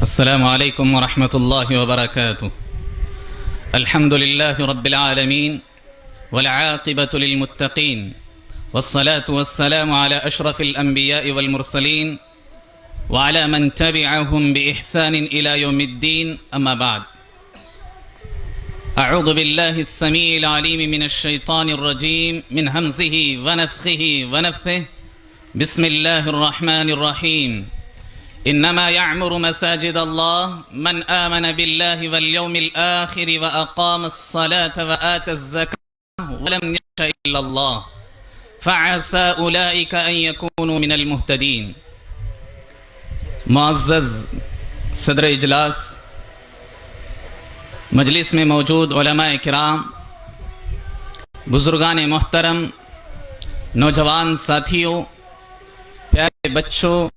السلام عليكم ورحمة الله وبركاته. الحمد لله رب العالمين والعاقبة للمتقين والصلاة والسلام على أشرف الأنبياء والمرسلين وعلى من تبعهم بإحسان إلى يوم الدين. أما بعد، أعوذ بالله السميع العليم من الشيطان الرجيم من همزه ونفخه ونفثه. بسم الله الرحمن الرحيم. إنما يعمر مساجد الله من آمن بالله واليوم الآخر وأقام الصلاة وآتى الزكاة ولم يخش إلا الله فعسى أولئك أن يكونوا من المهتدين. معزز صدر اجلاس، مجلس میں موجود علماء کرام، بزرگان محترم، نوجوان ساتھیوں، پیارے بچوں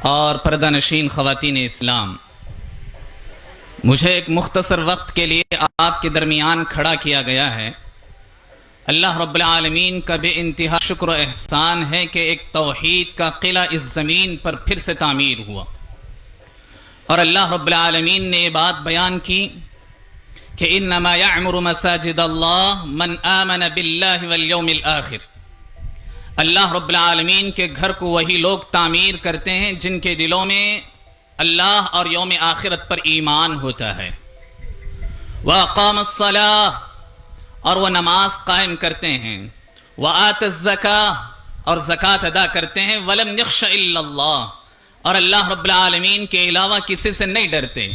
اور پردہ نشین خواتین اسلام، مجھے ایک مختصر وقت کے لیے آپ کے درمیان کھڑا کیا گیا ہے. اللہ رب العالمین کا بے انتہا شکر و احسان ہے کہ ایک توحید کا قلعہ اس زمین پر پھر سے تعمیر ہوا، اور اللہ رب العالمین نے یہ بات بیان کی کہ انما یعمر مساجد اللہ من آمن باللہ والیوم الآخر. اللہ رب العالمین کے گھر کو وہی لوگ تعمیر کرتے ہیں جن کے دلوں میں اللہ اور یوم آخرت پر ایمان ہوتا ہے. وَأَقَامَ الصَّلَاةَ، اور وہ نماز قائم کرتے ہیں. وَآتَ الزَّكَاةَ، اور زکوٰۃ ادا کرتے ہیں. وَلَمْ يَخْشَ إِلَّا اللَّهُ، اور اللہ رب العالمین کے علاوہ کسی سے نہیں ڈرتے.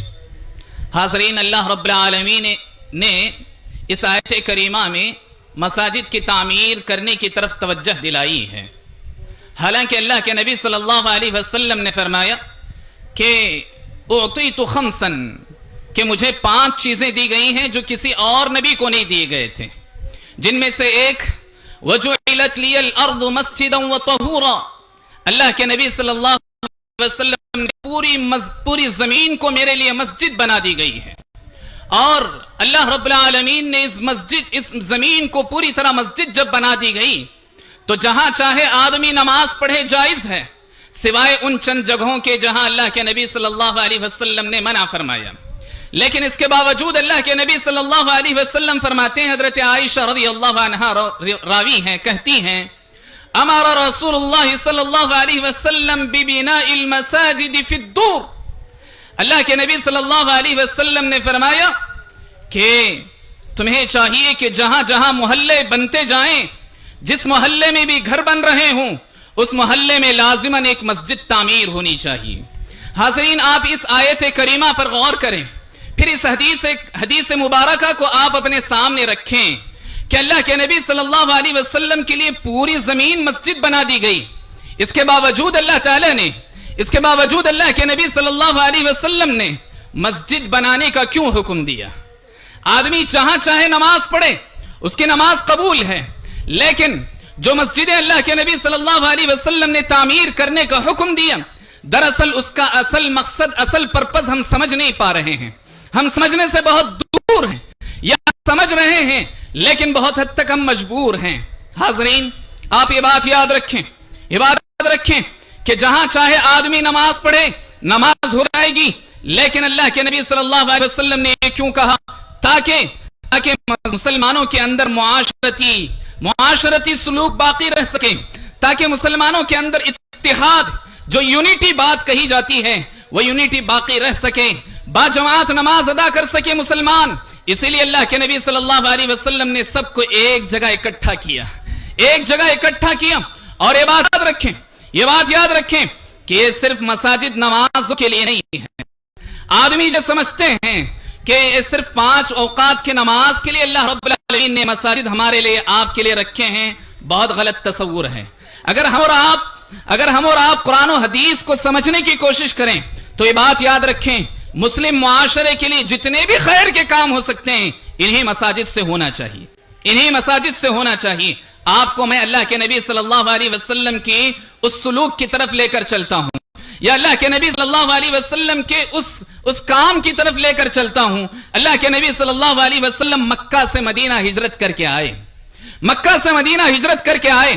حاضرین، اللہ رب العالمین نے اس آیت کریمہ میں مساجد کی تعمیر کرنے کی طرف توجہ دلائی ہے. حالانکہ اللہ کے نبی صلی اللہ علیہ وسلم نے فرمایا کہ اعطیت خمسا، کہ مجھے 5 چیزیں دی گئی ہیں جو کسی اور نبی کو نہیں دیے گئے تھے، جن میں سے ایک وجعلت لی الارض مسجدا وطہورا. اللہ کے نبی صلی اللہ علیہ وسلم نے پوری زمین کو میرے لیے مسجد بنا دی گئی ہے. اور اللہ رب العالمین نے اس زمین کو پوری طرح مسجد جب بنا دی گئی تو جہاں چاہے آدمی نماز پڑھے جائز ہے، سوائے ان چند جگہوں کے جہاں اللہ کے نبی صلی اللہ علیہ وسلم نے منع فرمایا. لیکن اس کے باوجود اللہ کے نبی صلی اللہ علیہ وسلم فرماتے ہیں، حضرت عائشہ رضی اللہ عنہا راوی ہیں، کہتی ہیں امر رسول اللہ صلی اللہ علیہ وسلم ببناء المساجد فی الدور. اللہ کے نبی صلی اللہ علیہ وسلم نے فرمایا کہ تمہیں چاہیے کہ جہاں جہاں محلے بنتے جائیں، جس محلے میں بھی گھر بن رہے ہوں، اس محلے میں لازماً ایک مسجد تعمیر ہونی چاہیے. حاضرین، آپ اس آیت کریمہ پر غور کریں، پھر اس حدیث مبارکہ کو آپ اپنے سامنے رکھیں کہ اللہ کے نبی صلی اللہ علیہ وسلم کے لیے پوری زمین مسجد بنا دی گئی. اس کے باوجود اللہ کے نبی صلی اللہ علیہ وسلم نے مسجد بنانے کا کیوں حکم دیا؟ آدمی جہاں چاہے نماز پڑھے، اس کی نماز قبول ہے، لیکن جو مسجد اللہ کے نبی صلی اللہ علیہ وسلم نے تعمیر کرنے کا حکم دیا، دراصل اس کا اصل مقصد، اصل پرپس ہم سمجھ نہیں پا رہے ہیں. ہم سمجھنے سے بہت دور ہیں، یا سمجھ رہے ہیں لیکن بہت حد تک ہم مجبور ہیں. حاضرین، آپ یہ بات یاد رکھیں کہ جہاں چاہے آدمی نماز پڑھے، نماز ہو جائے گی. لیکن اللہ کے نبی صلی اللہ علیہ وسلم نے یہ کیوں کہا؟ تاکہ مسلمانوں کے اندر معاشرتی سلوک باقی رہ سکے، تاکہ مسلمانوں کے اندر اتحاد، جو یونٹی بات کہی جاتی ہے، وہ یونٹی باقی رہ سکے، باجماعت نماز ادا کر سکے مسلمان. اسی لیے اللہ کے نبی صلی اللہ علیہ وسلم نے سب کو ایک جگہ اکٹھا کیا. اور یہ بات یاد رکھیں کہ یہ صرف مساجد نماز کے لیے نہیں ہے. آدمی جو سمجھتے ہیں کہ یہ صرف 5 اوقات کی نماز کے لیے اللہ رب العالمین نے مساجد ہمارے لیے، آپ کے لیے رکھے ہیں، بہت غلط تصور ہے. اگر ہم اور آپ قرآن و حدیث کو سمجھنے کی کوشش کریں تو یہ بات یاد رکھیں، مسلم معاشرے کے لیے جتنے بھی خیر کے کام ہو سکتے ہیں، انہی مساجد سے ہونا چاہیے. آپ کو میں اللہ کے نبی صلی اللہ علیہ وسلم کی اس سلوک کی طرف لے کر چلتا ہوں، یا اللہ کے نبی صلی اللہ علیہ وسلم کے اس کام کی طرف لے کر چلتا ہوں. اللہ کے نبی صلی اللہ علیہ وسلم مکہ سے مدینہ ہجرت کر کے آئے.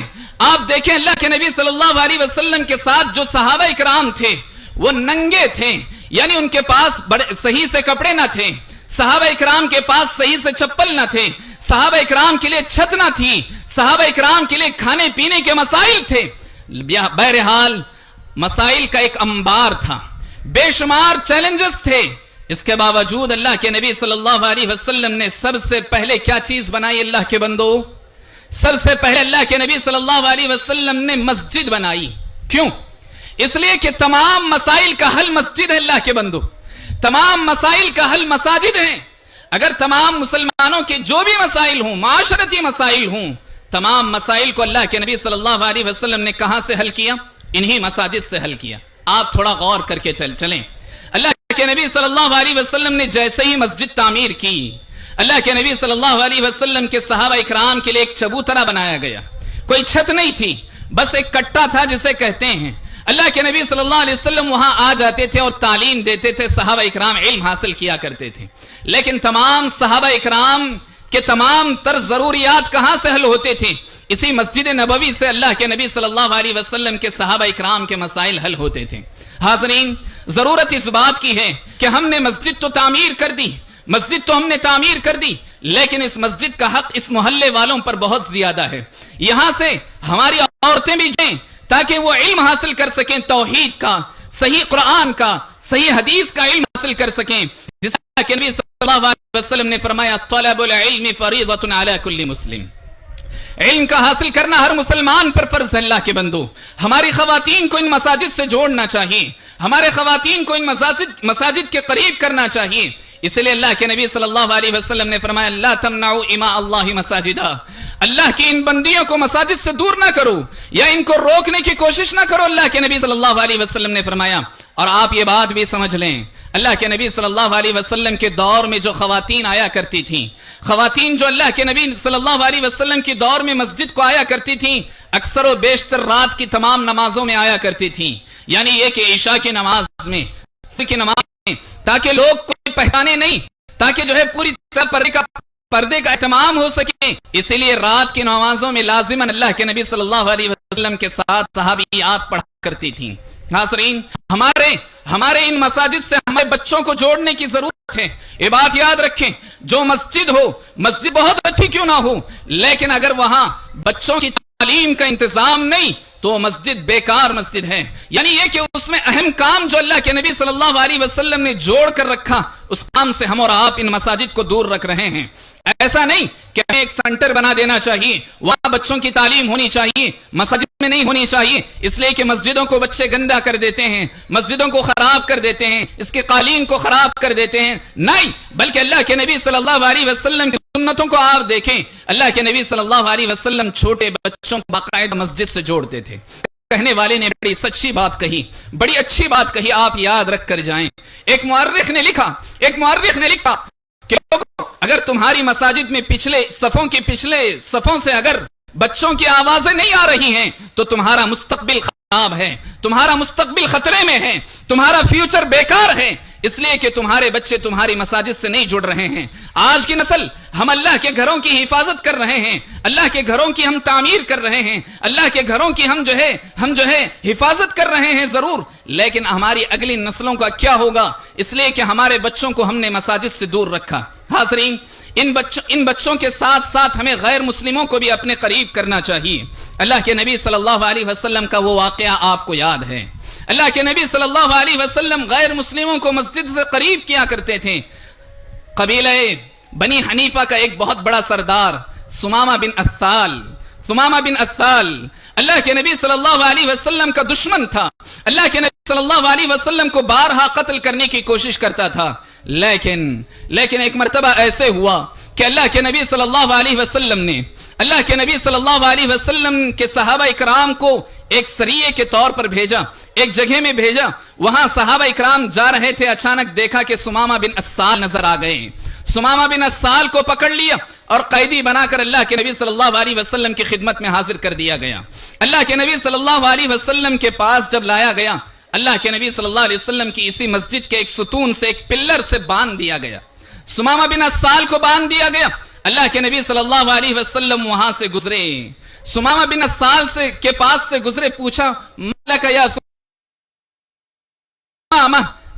آپ دیکھیں اللہ کے نبی صلی اللہ علیہ وسلم کے ساتھ جو صحابہ اکرام تھے وہ ننگے تھے، یعنی ان کے پاس بڑے صحیح سے کپڑے نہ تھے، صحابہ اکرام کے پاس صحیح سے چپل نہ تھے، صحابہ اکرام کے لیے چھت نہ تھی، صحابہ اکرام کے لیے کھانے پینے کے مسائل تھے۔ بہرحال مسائل کا ایک انبار تھا، بے شمار چیلنجز تھے، اس کے باوجود اللہ کے نبی صلی اللہ علیہ وسلم نے سب سے پہلے کیا چیز بنائی؟ اللہ کے بندو، سب سے پہلے اللہ کے نبی صلی اللہ علیہ وسلم نے مسجد بنائی۔ کیوں؟ اس لیے کہ تمام مسائل کا حل مسجد ہے اللہ کے بندو، تمام مسائل کا حل مساجد ہیں۔ اگر تمام مسلمانوں کے جو بھی مسائل ہوں، معاشرتی مسائل ہوں، تمام مسائل کو اللہ کے نبی صلی اللہ علیہ وسلم نے کہاں سے حل کیا؟ انہی مساجد سے حل کیا۔ آپ تھوڑا غور کر کے چلیں، اللہ کے نبی صلی اللہ علیہ وسلم نے جیسے ہی مسجد تعمیر کی، اللہ کے نبی صلی اللہ علیہ وسلم کے صحابہ اکرام کے لیے ایک چبوترا بنایا گیا، کوئی چھت نہیں تھی، بس ایک کٹا تھا جسے کہتے ہیں۔ اللہ کے نبی صلی اللہ علیہ وسلم وہاں آ جاتے تھے اور تعلیم دیتے تھے، صحابہ اکرام علم حاصل کیا کرتے تھے۔ لیکن تمام صحابہ اکرام کے تمام تر ضروریات کہاں سے حل ہوتے تھے؟ اسی مسجد نبوی سے اللہ کے نبی صلی اللہ علیہ وسلم کے صحابہ اکرام کے مسائل حل ہوتے تھے۔ حاضرین، ضرورت اس بات کی ہے کہ ہم نے مسجد تو تعمیر کر دی، مسجد تو ہم نے تعمیر کر دی، لیکن اس مسجد کا حق اس محلے والوں پر بہت زیادہ ہے۔ یہاں سے ہماری عورتیں بھی جائیں تاکہ وہ علم حاصل کر سکیں، توحید کا، صحیح قرآن کا، صحیح حدیث کا علم حاصل کر سکیں، جس طرح کہ نبی صلی اللہ علیہ وسلم نے فرمایا طلب العلم فریضۃ علی کل مسلم، علم کا حاصل کرنا ہر مسلمان پر فرض ہے۔ اللہ کے بندو، ہماری خواتین کو ان مساجد سے جوڑنا چاہیے، ہمارے خواتین کو ان مساجد کے قریب کرنا چاہیے۔ اس لیے اللہ کے نبی صلی اللہ علیہ وسلم نے فرمایا لا تمنعوا اماء اللہ مساجدہ، اللہ کی ان بندیوں کو مساجد سے دور نہ کرو یا ان کو روکنے کی کوشش نہ کرو، اللہ کے نبی صلی اللہ علیہ وسلم نے فرمایا۔ اور آپ یہ بات بھی سمجھ لیں، اللہ کے نبی صلی اللہ علیہ وسلم کے دور میں جو خواتین آیا کرتی تھیں، خواتین جو اللہ کے نبی صلی اللہ علیہ وسلم کے دور میں مسجد کو آیا کرتی تھیں، اکثر و بیشتر رات کی تمام نمازوں میں آیا کرتی تھیں، یعنی یہ کہ عشاء کی نماز میں، فجر کی نماز میں، تاکہ لوگ کوئی پہچانے نہیں، تاکہ جو ہے پوری طرح پردے کا اہتمام ہو سکے۔ اسی لیے رات کی نمازوں میں لازماً اللہ کے نبی صلی اللہ علیہ وسلم کے ساتھ صحابیات پڑھا کرتی تھیں۔ ناظرین، ہمارے ان مساجد سے ہمارے بچوں کو جوڑنے کی ضرورت ہے۔ یہ بات یاد رکھیں، جو مسجد ہو، مسجد بہت اچھی کیوں نہ ہو، لیکن اگر وہاں بچوں کی تعلیم کا انتظام نہیں تو مسجد بیکار مسجد ہے۔ یعنی یہ کہ اس میں اہم کام جو اللہ کے نبی صلی اللہ علیہ وسلم نے جوڑ کر رکھا، اس کام سے ہم اور آپ ان مساجد کو دور رکھ رہے ہیں۔ ایسا نہیں کہ ہمیں ایک سینٹر بنا دینا چاہیے، وہاں بچوں کی تعلیم ہونی چاہیے، مساجد میں نہیں ہونی چاہیے، اس لیے کہ مسجدوں کو بچے گندا کر دیتے ہیں، مسجدوں کو خراب کر دیتے ہیں، اس کے قالین کو خراب کر دیتے ہیں۔ نہیں، بلکہ اللہ کے نبی صلی اللہ علیہ وسلم کی سنتوں کو آپ دیکھیں، اللہ کے نبی صلی اللہ علیہ وسلم چھوٹے بچوں کو باقاعدہ مسجد سے جوڑتے تھے۔ کہنے والے نے بڑی سچی بات کہی، بڑی اچھی بات کہی، آپ یاد رکھ کر جائیں۔ ایک مورخ نے لکھا کہ لوگوں، اگر تمہاری مساجد میں پچھلے صفوں سے اگر بچوں کی آوازیں نہیں آ رہی ہیں تو تمہارا مستقبل خراب ہے، تمہارا مستقبل خطرے میں ہے، تمہارا فیوچر بیکار ہے، اس لیے کہ تمہارے بچے تمہاری مساجد سے نہیں جڑ رہے ہیں۔ آج کی نسل، ہم اللہ کے گھروں کی حفاظت کر رہے ہیں، اللہ کے گھروں کی ہم تعمیر کر رہے ہیں، اللہ کے گھروں کی ہم جو ہے حفاظت کر رہے ہیں ضرور، لیکن ہماری اگلی نسلوں کا کیا ہوگا؟ اس لیے کہ ہمارے بچوں کو ہم نے مساجد سے دور رکھا۔ حاضرین، ان بچوں کے ساتھ ساتھ ہمیں غیر مسلموں کو بھی اپنے قریب کرنا چاہیے۔ اللہ کے نبی صلی اللہ علیہ وسلم کا وہ واقعہ آپ کو یاد ہے، اللہ کے نبی صلی اللہ علیہ وسلم غیر مسلموں کو مسجد سے قریب کیا کرتے تھے۔ قبیلہ بنی حنیفہ کا ایک بہت بڑا سردار ثمامہ بن اثال اللہ کے نبی صلی اللہ علیہ وسلم کا دشمن تھا، اللہ کے نبی صلی اللہ علیہ وسلم کو بارہا قتل کرنے کی کوشش کرتا تھا، لیکن ایک مرتبہ ایسے ہوا کہ اللہ کے نبی صلی اللہ علیہ وسلم کے صحابہ اکرام کو ایک سریے کے طور پر بھیجا، ایک جگہ میں بھیجا، وہاں صحابہ اکرام جا رہے تھے، اچانک دیکھا کہ ثمامہ بن اثال نظر آ گئے، ثمامہ بن اثال کو پکڑ لیا اور قیدی بنا کر اللہ کے نبی صلی اللہ علیہ وسلم کی خدمت میں حاضر کر دیا گیا۔ اللہ کے نبی صلی اللہ علیہ وسلم کے پاس جب لایا گیا، اللہ کے نبی صلی اللہ علیہ وسلم کی اسی مسجد کے ایک ستون سے، ایک پلر سے باندھ دیا گیا، ثمامہ بن اثال کو باندھ دیا گیا۔ اللہ کے نبی صلی اللہ علیہ وسلم وہاں سے گزرے، ثمامہ بن اثال کے پاس سے گزرے، پوچھا مالک یا ثمامہ،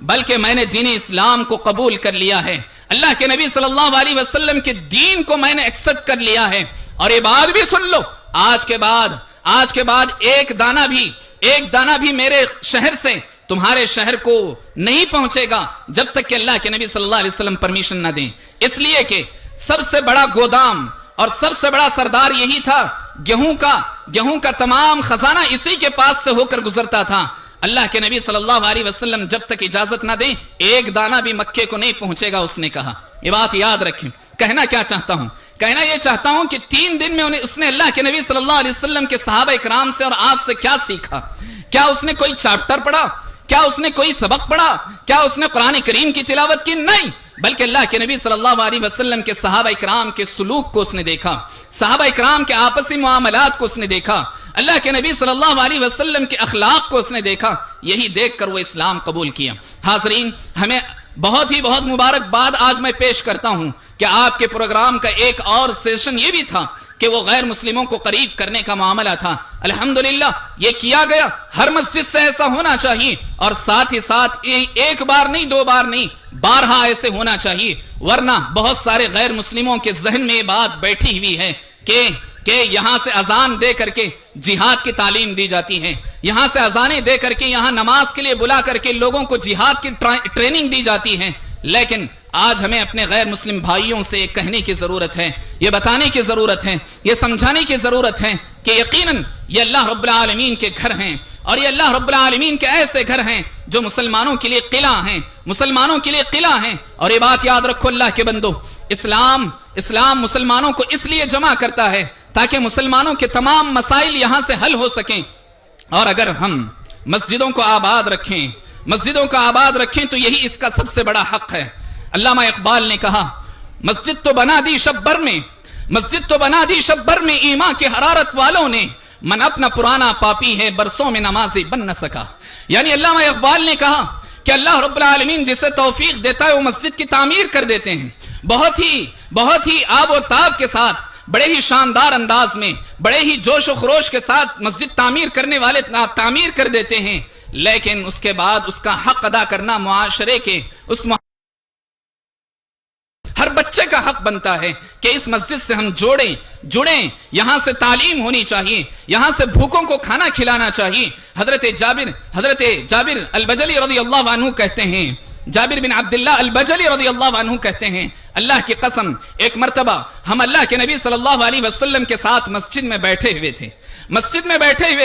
بلکہ میں نے دین اسلام کو قبول کر لیا ہے، اللہ کے نبی صلی اللہ علیہ وسلم کے دین کو میں نے ایکسپٹ کر لیا ہے۔ اور یہ بات بھی سن لو، آج کے بعد ایک دانہ بھی میرے شہر سے تمہارے شہر کو نہیں پہنچے گا جب تک کہ اللہ کے نبی صلی اللہ علیہ وسلم پرمیشن نہ دیں، اس لیے کہ سب سے بڑا گودام اور سب سے بڑا سردار یہی تھا، گیہوں کا تمام خزانہ اسی کے پاس سے ہو کر گزرتا تھا۔ اللہ کے نبی صلی اللہ علیہ وسلم جب تک اجازت نہ دیں ایک دانہ بھی مکے کو نہیں پہنچے گا، اس نے کہا۔ یہ بات یاد رکھیں۔ کہنا کیا چاہتا ہوں؟ کہنا یہ چاہتا ہوں کہ 3 دن میں اس نے اللہ کے نبی صلی اللہ علیہ وسلم کے صحابہ اکرام سے اور آپ سے کیا سیکھا؟ کیا اس نے کوئی چیپٹر پڑھا؟ کیا اس نے کوئی سبق پڑھا؟ کیا اس نے قرآن کریم کی تلاوت کی؟ نہیں، بلکہ اللہ کے نبی صلی اللہ علیہ وسلم کے صحابہ اکرام کے سلوک کو اس نے دیکھا، صحابہ اکرام کے آپسی معاملات کو اس نے دیکھا، اللہ کے نبی صلی اللہ علیہ وسلم کے اخلاق کو اس نے دیکھا، یہی دیکھ کر وہ اسلام قبول کیا۔ حاضرین، ہمیں بہت مبارکباد آج میں پیش کرتا ہوں کہ آپ کے پروگرام کا ایک اور سیشن یہ بھی تھا کہ وہ غیر مسلموں کو قریب کرنے کا معاملہ تھا۔ الحمدللہ یہ کیا گیا، ہر مسجد سے ایسا ہونا چاہیے، اور ساتھ ہی ساتھ ایک بار نہیں 2 بار نہیں، بارہا ایسے ہونا چاہیے، ورنہ بہت سارے غیر مسلموں کے ذہن میں یہ بات بیٹھی ہوئی ہے کہ یہاں سے اذان دے کر کے جہاد کی تعلیم دی جاتی ہے، یہاں سے اذانیں دے کر کے یہاں نماز کے لیے بلا کر کے لوگوں کو جہاد کی ٹریننگ دی جاتی ہے۔ لیکن آج ہمیں اپنے غیر مسلم بھائیوں سے کہنے کی ضرورت ہے، یہ بتانے کی ضرورت ہے، یہ سمجھانے کی ضرورت ہے کہ یقیناً یہ اللہ رب العالمین کے گھر ہیں، اور یہ اللہ رب العالمین کے ایسے گھر ہیں جو مسلمانوں کے لیے قلعہ ہیں، مسلمانوں کے لیے قلعہ ہیں۔ اور یہ بات یاد رکھو اللہ کے بندو، اسلام مسلمانوں کو اس لیے جمع کرتا ہے تاکہ مسلمانوں کے تمام مسائل یہاں سے حل ہو سکیں۔ اور اگر ہم مسجدوں کو آباد رکھیں تو یہی اس کا سب سے بڑا حق ہے۔ علامہ اقبال نے کہا، مسجد تو بنا دی شب بھر میں ایمان کی حرارت والوں نے، من اپنا پرانا پاپی ہے برسوں میں نمازی بن نہ سکا۔ یعنی علامہ اقبال نے کہا کہ اللہ رب العالمین جسے توفیق دیتا ہے وہ مسجد کی تعمیر کر دیتے ہیں، بہت ہی آب و تاب کے ساتھ، بڑے ہی شاندار انداز میں، بڑے ہی جوش و خروش کے ساتھ مسجد تعمیر کرنے والے تعمیر کر دیتے ہیں، لیکن اس کے بعد اس کا حق ادا کرنا معاشرے کے ہر بچے کا حق بنتا ہے کہ اس مسجد سے ہم جڑیں، یہاں سے تعلیم ہونی چاہیے، یہاں سے بھوکوں کو کھانا کھلانا چاہیے۔ حضرت جابر البجلی رضی اللہ عنہ کہتے ہیں، جابر بن عبداللہ البجلی رضی اللہ عنہ کہتے ہیں، اللہ کی قسم ایک مرتبہ ہم اللہ کے نبی صلی اللہ علیہ وسلم کے ساتھ مسجد میں بیٹھے ہوئے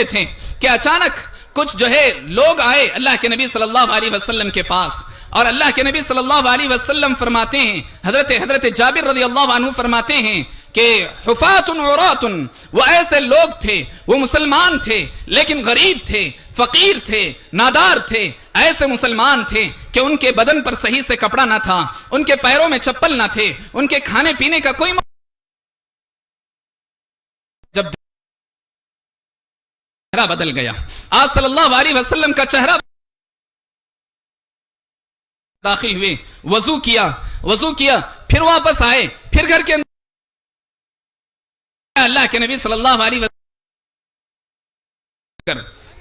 تھے کہ اچانک کچھ لوگ آئے اللہ کے نبی صلی اللہ علیہ وسلم کے پاس، اور اللہ کے نبی صلی اللہ علیہ وسلم فرماتے ہیں، حضرت جابر رضی اللہ عنہ فرماتے ہیں کہ حفاۃ عورات، وہ ایسے لوگ تھے، وہ مسلمان تھے لیکن غریب تھے، فقیر تھے، نادار تھے، ایسے مسلمان تھے کہ ان کے بدن پر صحیح سے کپڑا نہ تھا، ان کے پیروں میں چپل نہ تھے، ان کے کھانے پینے کا کوئی جب چہرہ بدل گیا، آپ صلی اللہ علیہ وسلم کا چہرہ داخل ہوئے، وضو کیا، پھر واپس آئے، پھر گھر کے اندر اللہ کے نبی صلی اللہ علیہ وسلم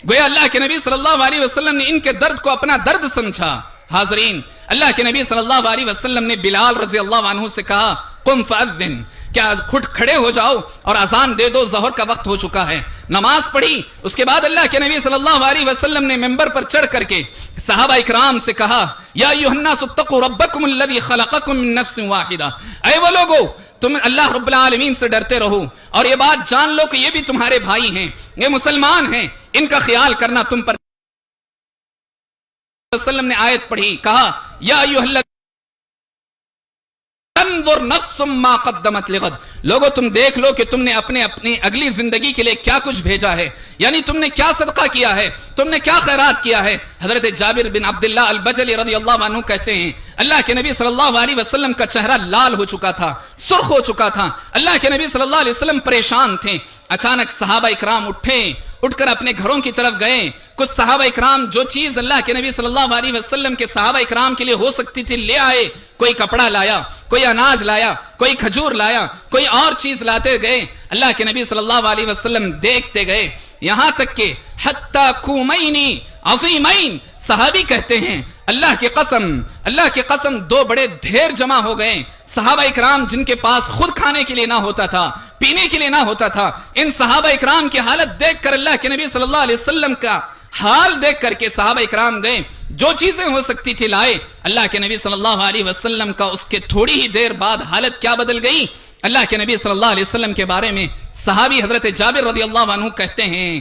گویا اللہ کے نبی صلی اللہ علیہ وسلم نے ان کے درد کو اپنا درد سمجھا۔ حاضرین، اللہ کے نبی صلی اللہ علیہ وسلم نے بلال رضی اللہ عنہ سے کہا، قم فاذن، کیا کھڑے ہو جاؤ اور اذان دے دو، ظہر کا وقت ہو چکا ہے۔ نماز پڑھی، اس کے بعد اللہ کے نبی صلی اللہ علیہ وسلم نے منبر پر چڑھ کر کے صحابہ اکرام سے کہا، یا ایھا الناس اتقوا ربکم الذی خلقکم من نفس واحدہ، اے وہ لوگو تم اللہ رب العالمین سے ڈرتے رہو، اور یہ بات جان لو کہ یہ بھی تمہارے بھائی ہیں، یہ مسلمان ہیں، ان کا خیال کرنا تم پر۔ وسلم نے آیت پڑھی، کہا یا ایھا الذین انظر نفس ما قدمت لغد، لوگو تم دیکھ لو کہ تم نے اپنی اگلی زندگی کے لیے کیا کچھ بھیجا ہے، یعنی تم نے کیا صدقہ کیا ہے، تم نے کیا خیرات کیا ہے۔ حضرت جابر بن عبداللہ البجلی رضی اللہ عنہ کہتے ہیں، اللہ کے نبی صلی اللہ علیہ وسلم کا چہرہ لال ہو چکا تھا، سرخ ہو چکا تھا، اللہ کے نبی صلی اللہ علیہ وسلم پریشان تھے۔ اچانک صحابہ اکرام اٹھ کر اپنے گھروں کی طرف گئے۔ کچھ صحابہ اکرام جو چیز اللہ کے نبی صلی اللہ علیہ وسلم کے صحابہ اکرام کے لیے ہو سکتی تھی لے آئے، کوئی کپڑا لایا، کوئی اناج لایا، کوئی کھجور لایا، کوئی اور چیز لاتے گئے۔ اللہ کے نبی صلی اللہ علیہ وسلم دیکھتے گئے، یہاں تک کہ حتی کومین عظیمین، صحابی کہتے ہیں اللہ کی قسم 2 بڑے ڈھیر جمع ہو گئے، صحابہ اکرام جن کے پاس خود کھانے کے لیے نہ ہوتا تھا، پینے کے لیے نہ ہوتا تھا، ان صحابہ اکرام کی حالت دیکھ کر اللہ کے نبی صلی اللہ علیہ وسلم کا حال دیکھ کر کے صحابہ اکرام گئے، جو چیزیں ہو سکتی تھی لائے۔ اللہ کے نبی صلی اللہ علیہ وسلم کا اس کے تھوڑی ہی دیر بعد حالت کیا بدل گئی؟ اللہ کے نبی صلی اللہ علیہ وسلم کے بارے میں صحابی حضرت جابر رضی اللہ عنہ کہتے ہیں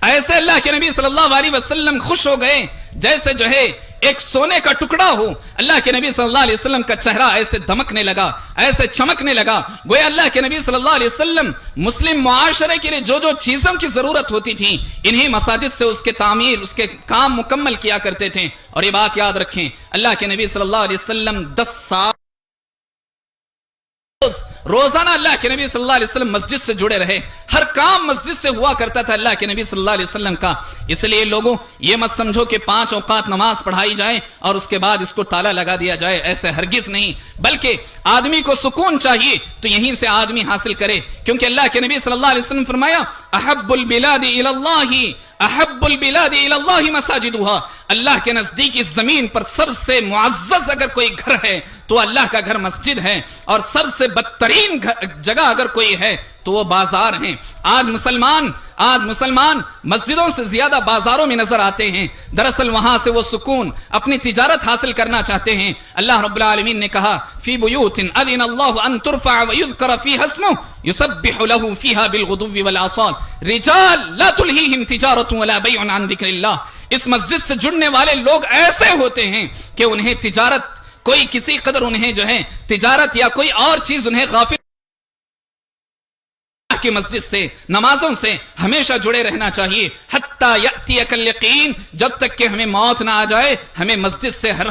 ایسے اللہ کے نبی صلی اللہ علیہ وسلم خوش ہو گئے جیسے جو ہے ایک سونے کا ٹکڑا ہو۔ اللہ کے نبی صلی اللہ علیہ وسلم کا چہرہ ایسے دمکنے لگا، ایسے چمکنے لگا، گویا اللہ کے نبی صلی اللہ علیہ وسلم مسلم معاشرے کے لیے جو چیزوں کی ضرورت ہوتی تھی انہی مساجد سے اس کے تعمیر، اس کے کام مکمل کیا کرتے تھے۔ اور یہ بات یاد رکھیں، اللہ کے نبی صلی اللہ علیہ وسلم 10 سال روزانہ اللہ کے نبی صلی اللہ علیہ وسلم مسجد سے جڑے رہے، ہر کام مسجد سے ہوا کرتا تھا اللہ کے نبی صلی اللہ علیہ وسلم کا۔ اس لیے لوگوں یہ مت سمجھو کہ 5 اوقات نماز پڑھائی جائے اور اس کے بعد اس کو تالا لگا دیا جائے، ایسے ہرگز نہیں، بلکہ آدمی کو سکون چاہیے تو یہیں سے آدمی حاصل کرے، کیونکہ اللہ کے نبی صلی اللہ علیہ وسلم فرمایا احب البلاد الی اللہ مساجدها، اللہ کے نزدیک اس زمین پر سب سے معزز اگر کوئی گھر ہے تو اللہ کا گھر مسجد ہے، اور سب سے بدترین جگہ اگر کوئی ہے تو وہ بازار ہیں۔ آج مسلمان مسجدوں سے زیادہ بازاروں میں نظر آتے ہیں، دراصل وہاں سے وہ سکون اپنی تجارت حاصل کرنا چاہتے ہیں۔ اللہ رب العالمین نے کہا فی بیوت اذن اللہ ان ترفع ویذکر فیہا اسمہ یسبح لہ فیہا بالغدو والآصال رجال لا تلہیہم تجارت ولا بیع عن ذکر اللہ۔ اس مسجد سے جڑنے والے لوگ ایسے ہوتے ہیں کہ انہیں تجارت کوئی کسی قدر انہیں جو ہے تجارت یا کوئی اور چیز انہیں غافل کی مسجد سے، نمازوں سے ہمیشہ جڑے رہنا چاہیے، حتی یأتیک الیقین، جب تک کہ ہمیں موت نہ آ جائے ہمیں مسجد سے ہر